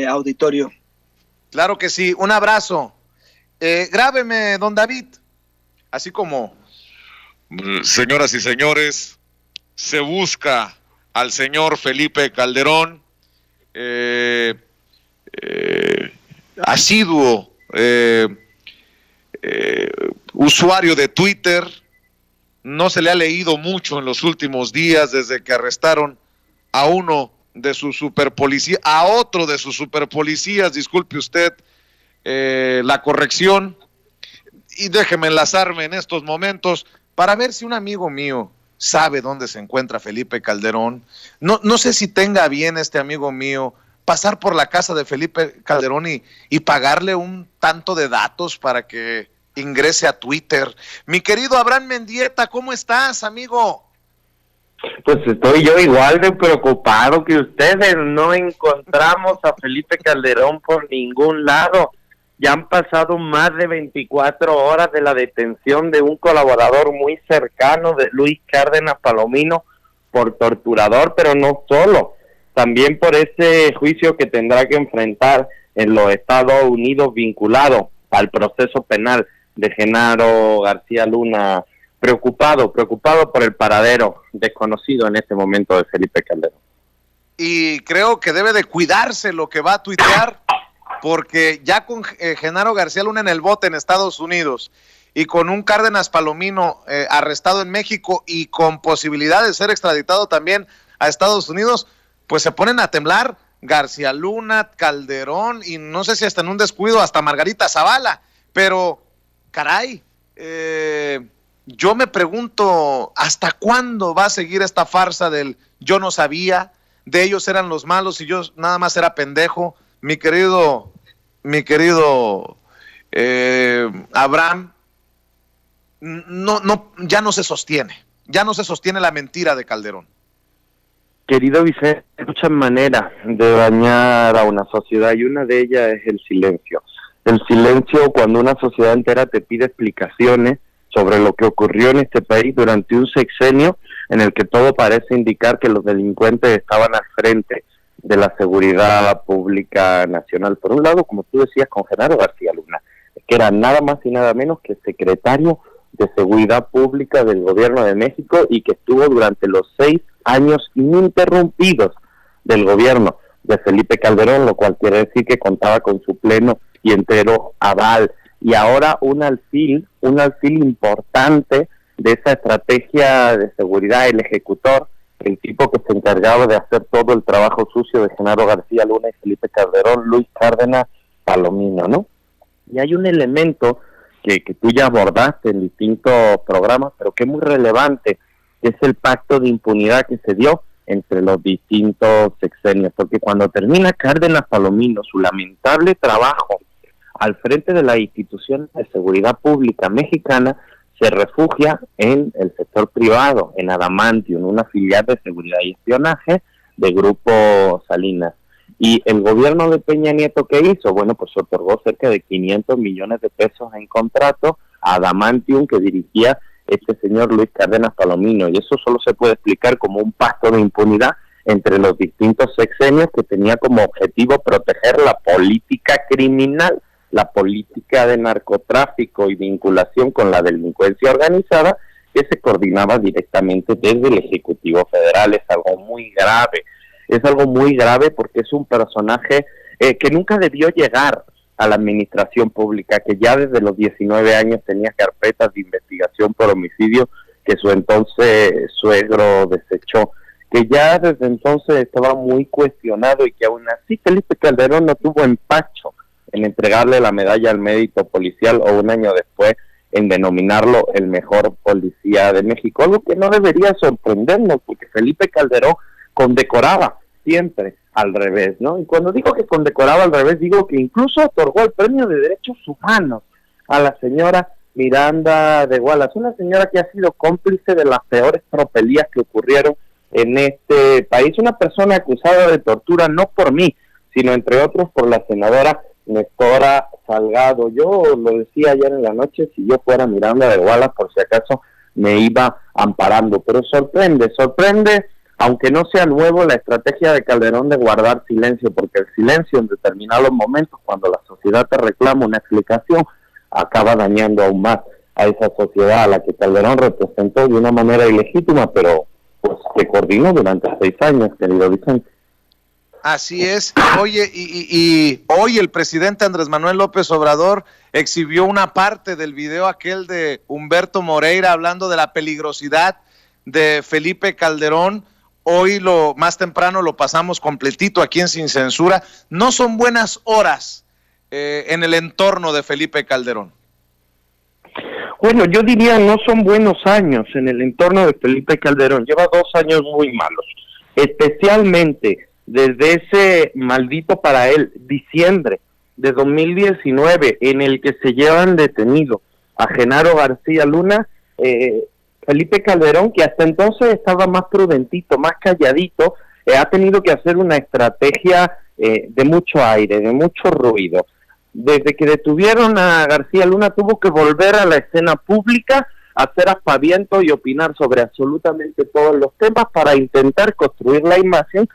auditorio. Claro que sí, un abrazo. Grábeme, don David, así como... Señoras y señores, se busca al señor Felipe Calderón, asiduo usuario de Twitter. No se le ha leído mucho en los últimos días desde que arrestaron a uno de sus superpolicías, a otro de sus superpolicías, disculpe usted la corrección, y déjeme enlazarme en estos momentos para ver si un amigo mío sabe dónde se encuentra Felipe Calderón. No sé si tenga bien este amigo mío pasar por la casa de Felipe Calderón y pagarle un tanto de datos para que ingrese a Twitter. Mi querido Abraham Mendieta, ¿cómo estás, amigo? Pues estoy yo igual de preocupado que ustedes. No encontramos a Felipe Calderón por ningún lado. Ya han pasado más de 24 horas de la detención de un colaborador muy cercano de Luis Cárdenas Palomino por torturador, pero no solo, también por ese juicio que tendrá que enfrentar en los Estados Unidos vinculado al proceso penal de Genaro García Luna. Preocupado por el paradero desconocido en este momento de Felipe Calderón. Y creo que debe de cuidarse lo que va a tuitear, porque ya con Genaro García Luna en el bote en Estados Unidos y con un Cárdenas Palomino arrestado en México y con posibilidad de ser extraditado también a Estados Unidos, pues se ponen a temblar García Luna, Calderón y no sé si hasta en un descuido hasta Margarita Zavala, pero caray, yo me pregunto ¿hasta cuándo va a seguir esta farsa del yo no sabía, de ellos eran los malos y yo nada más era pendejo? Mi querido Abraham, ya no se sostiene la mentira de Calderón. Querido Vicente, hay muchas maneras de dañar a una sociedad y una de ellas es el silencio. El silencio cuando una sociedad entera te pide explicaciones sobre lo que ocurrió en este país durante un sexenio en el que todo parece indicar que los delincuentes estaban al frente de la seguridad pública nacional. Por un lado, como tú decías, con Genaro García Luna, que era nada más y nada menos que secretario de Seguridad Pública del Gobierno de México y que estuvo durante los 6 años ininterrumpidos del gobierno de Felipe Calderón, lo cual quiere decir que contaba con su pleno y entero aval. Y ahora un alfil importante de esa estrategia de seguridad, el ejecutor, el tipo que se encargaba de hacer todo el trabajo sucio de Genaro García Luna y Felipe Calderón, Luis Cárdenas Palomino, ¿no? Y hay un elemento que tú ya abordaste en distintos programas, pero que es muy relevante, que es el pacto de impunidad que se dio entre los distintos sexenios, porque cuando termina Cárdenas Palomino su lamentable trabajo al frente de la institución de seguridad pública mexicana, se refugia en el sector privado, en Adamantium, una filial de seguridad y espionaje de Grupo Salinas. Y el gobierno de Peña Nieto, ¿qué hizo? Bueno, pues otorgó cerca de 500 millones de pesos en contrato a Adamantium, que dirigía este señor Luis Cárdenas Palomino, y eso solo se puede explicar como un pacto de impunidad entre los distintos sexenios que tenía como objetivo proteger la política criminal, la política de narcotráfico y vinculación con la delincuencia organizada, que se coordinaba directamente desde el Ejecutivo Federal. Es algo muy grave porque es un personaje que nunca debió llegar a la administración pública, que ya desde los 19 años tenía carpetas de investigación por homicidio que su entonces suegro desechó, que ya desde entonces estaba muy cuestionado y que aún así Felipe Calderón no tuvo empacho en entregarle la medalla al mérito policial o un año después en denominarlo el mejor policía de México, algo que no debería sorprendernos porque Felipe Calderón condecoraba siempre al revés, ¿no? Y cuando digo que condecoraba al revés, digo que incluso otorgó el premio de Derechos Humanos a la señora Miranda de Wallace, una señora que ha sido cómplice de las peores tropelías que ocurrieron en este país, una persona acusada de tortura no por mí, sino entre otros por la senadora Nestora Salgado. Yo lo decía ayer en la noche, si yo fuera Miranda de Wallace, por si acaso me iba amparando, pero sorprende aunque no sea nuevo, la estrategia de Calderón de guardar silencio, porque el silencio en determinados momentos, cuando la sociedad te reclama una explicación, acaba dañando aún más a esa sociedad a la que Calderón representó de una manera ilegítima, pero pues que coordinó durante 6 años, querido Vicente. Así es. Oye, y hoy el presidente Andrés Manuel López Obrador exhibió una parte del video aquel de Humberto Moreira hablando de la peligrosidad de Felipe Calderón. Hoy más temprano lo pasamos completito aquí en Sin Censura. No son buenas horas en el entorno de Felipe Calderón. Bueno, yo diría no son buenos años en el entorno de Felipe Calderón. Lleva 2 años muy malos, especialmente desde ese maldito para él diciembre de 2019, en el que se llevan detenido a Genaro García Luna. Felipe Calderón, que hasta entonces estaba más prudentito, más calladito, ha tenido que hacer una estrategia de mucho aire, de mucho ruido. Desde que detuvieron a García Luna tuvo que volver a la escena pública, hacer aspavientos y opinar sobre absolutamente todos los temas para intentar construir la imagen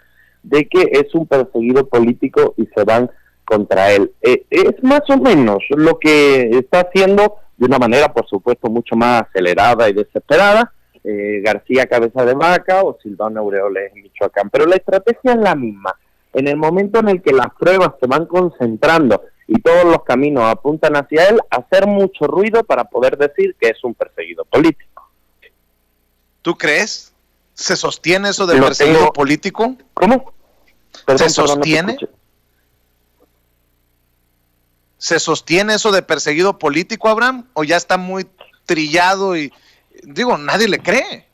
de que es un perseguido político y se van contra él. Es más o menos lo que está haciendo, de una manera por supuesto mucho más acelerada y desesperada, García Cabeza de Vaca o Silvano Aureoles en Michoacán, pero la estrategia es la misma. En el momento en el que las pruebas se van concentrando y todos los caminos apuntan hacia él, hacer mucho ruido para poder decir que es un perseguido político. ¿Tú crees? ¿Se sostiene eso de perseguido político? ¿Cómo? Perdón, ¿se sostiene? ¿Se sostiene eso de perseguido político, Abraham? ¿O ya está muy trillado y, digo, nadie le cree?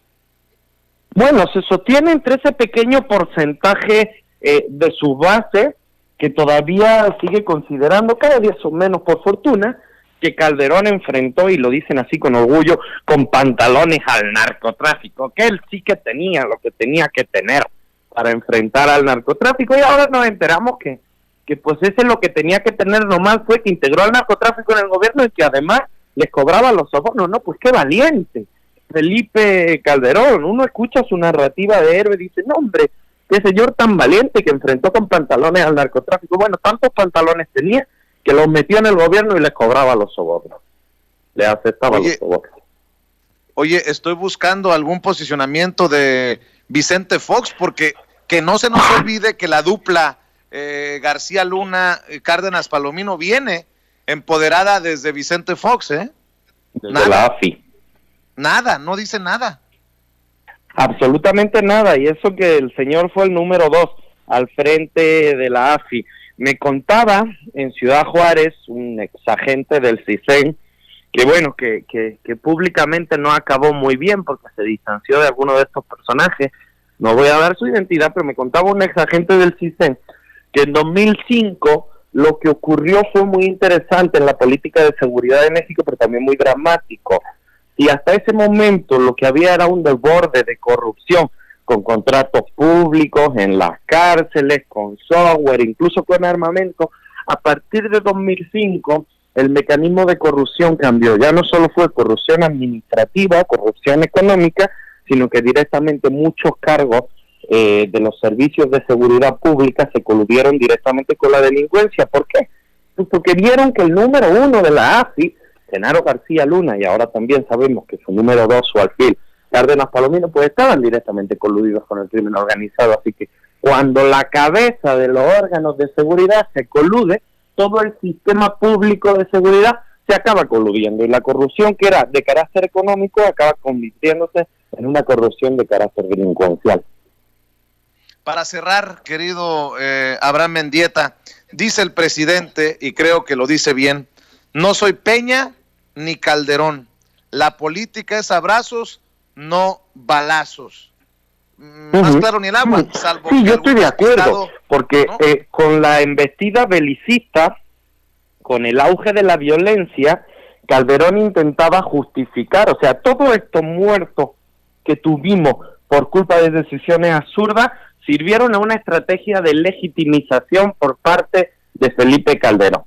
Bueno, se sostiene entre ese pequeño porcentaje de su base que todavía sigue considerando, cada día son menos por fortuna, que Calderón enfrentó, y lo dicen así con orgullo, con pantalones al narcotráfico, que él sí que tenía lo que tenía que tener para enfrentar al narcotráfico, y ahora nos enteramos que pues ese lo que tenía que tener nomás fue que integró al narcotráfico en el gobierno y que además les cobraba los sobornos. No, pues qué valiente Felipe Calderón. Uno escucha su narrativa de héroe y dice, no hombre, qué señor tan valiente que enfrentó con pantalones al narcotráfico. Bueno, tantos pantalones tenía que los metió en el gobierno y les cobraba los sobornos. Le aceptaba los sobornos. Oye, estoy buscando algún posicionamiento de Vicente Fox, porque que no se nos olvide que la dupla García Luna, Cárdenas Palomino viene empoderada desde Vicente Fox, Desde la AFI. Nada, no dice nada. Absolutamente nada, y eso que el señor fue el número 2 al frente de la AFI. Me contaba en Ciudad Juárez un exagente del CISEN, que bueno, que públicamente no acabó muy bien porque se distanció de alguno de estos personajes. No voy a dar su identidad, pero me contaba un exagente del CISEN que en 2005 lo que ocurrió fue muy interesante en la política de seguridad de México, pero también muy dramático. Y hasta ese momento lo que había era un desborde de corrupción, con contratos públicos en las cárceles, con software, incluso con armamento. A partir de 2005, el mecanismo de corrupción cambió. Ya no solo fue corrupción administrativa, corrupción económica, sino que directamente muchos cargos de los servicios de seguridad pública se coludieron directamente con la delincuencia. ¿Por qué? Pues porque vieron que el número 1 de la AFI, Genaro García Luna, y ahora también sabemos que su número 2, su alfil, Cárdenas Palomino, pues estaban directamente coludidos con el crimen organizado. Así que cuando la cabeza de los órganos de seguridad se colude, todo el sistema público de seguridad se acaba coludiendo, y la corrupción que era de carácter económico acaba convirtiéndose en una corrupción de carácter delincuencial. Para cerrar, querido Abraham Mendieta, dice el presidente, y creo que lo dice bien, no soy Peña ni Calderón, la política es abrazos, no balazos. Más claro ni el agua, salvo sí, que yo estoy de acuerdo, porque ¿no? Con la embestida belicista, con el auge de la violencia, Calderón intentaba justificar, o sea, todo esto muerto que tuvimos por culpa de decisiones absurdas, sirvieron a una estrategia de legitimización por parte de Felipe Calderón.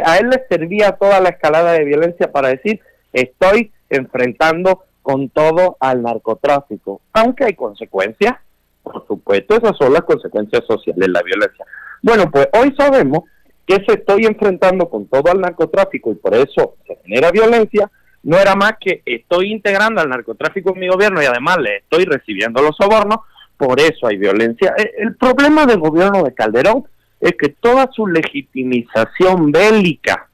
A él le servía toda la escalada de violencia para decir, estoy enfrentando con todo al narcotráfico, aunque hay consecuencias, Por supuesto, esas son las consecuencias sociales de la violencia. Bueno, pues hoy sabemos que se estoy enfrentando con todo al narcotráfico y por eso se genera violencia. No era más que estoy integrando al narcotráfico en mi gobierno y además le estoy recibiendo los sobornos, por eso hay violencia. El problema del gobierno de Calderón es que toda su legitimización bélica,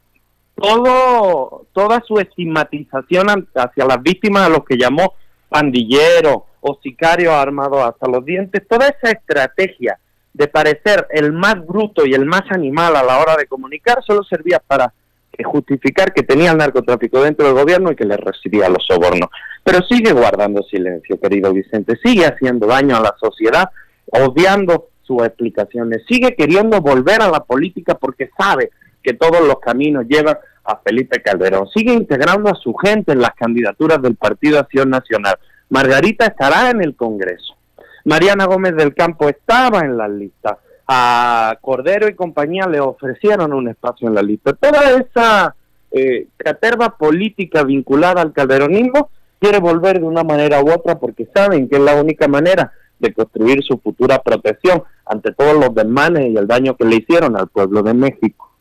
toda su estigmatización hacia las víctimas, a los que llamó pandilleros o sicarios armados hasta los dientes, toda esa estrategia de parecer el más bruto y el más animal a la hora de comunicar solo servía para justificar que tenía el narcotráfico dentro del gobierno y que le recibía los sobornos. Pero sigue guardando silencio, querido Vicente, sigue haciendo daño a la sociedad, odiando sus explicaciones, sigue queriendo volver a la política porque sabe que todos los caminos llevan a Felipe Calderón, sigue integrando a su gente en las candidaturas del Partido Acción Nacional. Margarita estará en el Congreso, Mariana Gómez del Campo estaba en las listas, a Cordero y compañía le ofrecieron un espacio en la lista. Toda esa caterva política vinculada al calderonismo quiere volver de una manera u otra porque saben que es la única manera de construir su futura protección ante todos los desmanes y el daño que le hicieron al pueblo de México.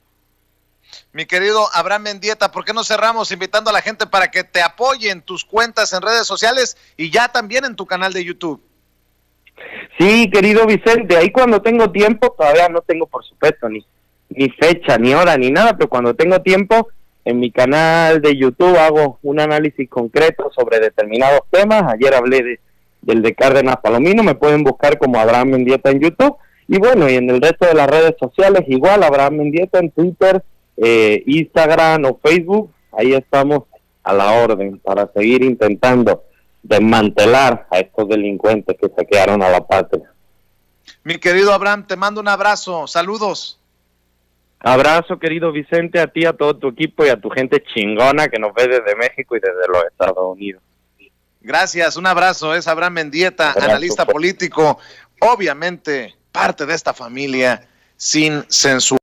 Mi querido Abraham Mendieta, ¿por qué no cerramos invitando a la gente para que te apoye en tus cuentas en redes sociales y ya también en tu canal de YouTube? Sí, querido Vicente, ahí cuando tengo tiempo, todavía no tengo por supuesto ni fecha, ni hora, ni nada, pero cuando tengo tiempo, en mi canal de YouTube hago un análisis concreto sobre determinados temas. Ayer hablé del de Cárdenas Palomino, me pueden buscar como Abraham Mendieta en YouTube, y bueno, y en el resto de las redes sociales igual, Abraham Mendieta en Twitter, Instagram o Facebook, ahí estamos a la orden para seguir intentando desmantelar a estos delincuentes que saquearon a la patria. Mi querido Abraham, te mando un abrazo, saludos. Abrazo, querido Vicente, a ti, a todo tu equipo y a tu gente chingona que nos ve desde México y desde los Estados Unidos. Gracias, un abrazo, es Abraham Mendieta, analista político, obviamente parte de esta familia sin censura.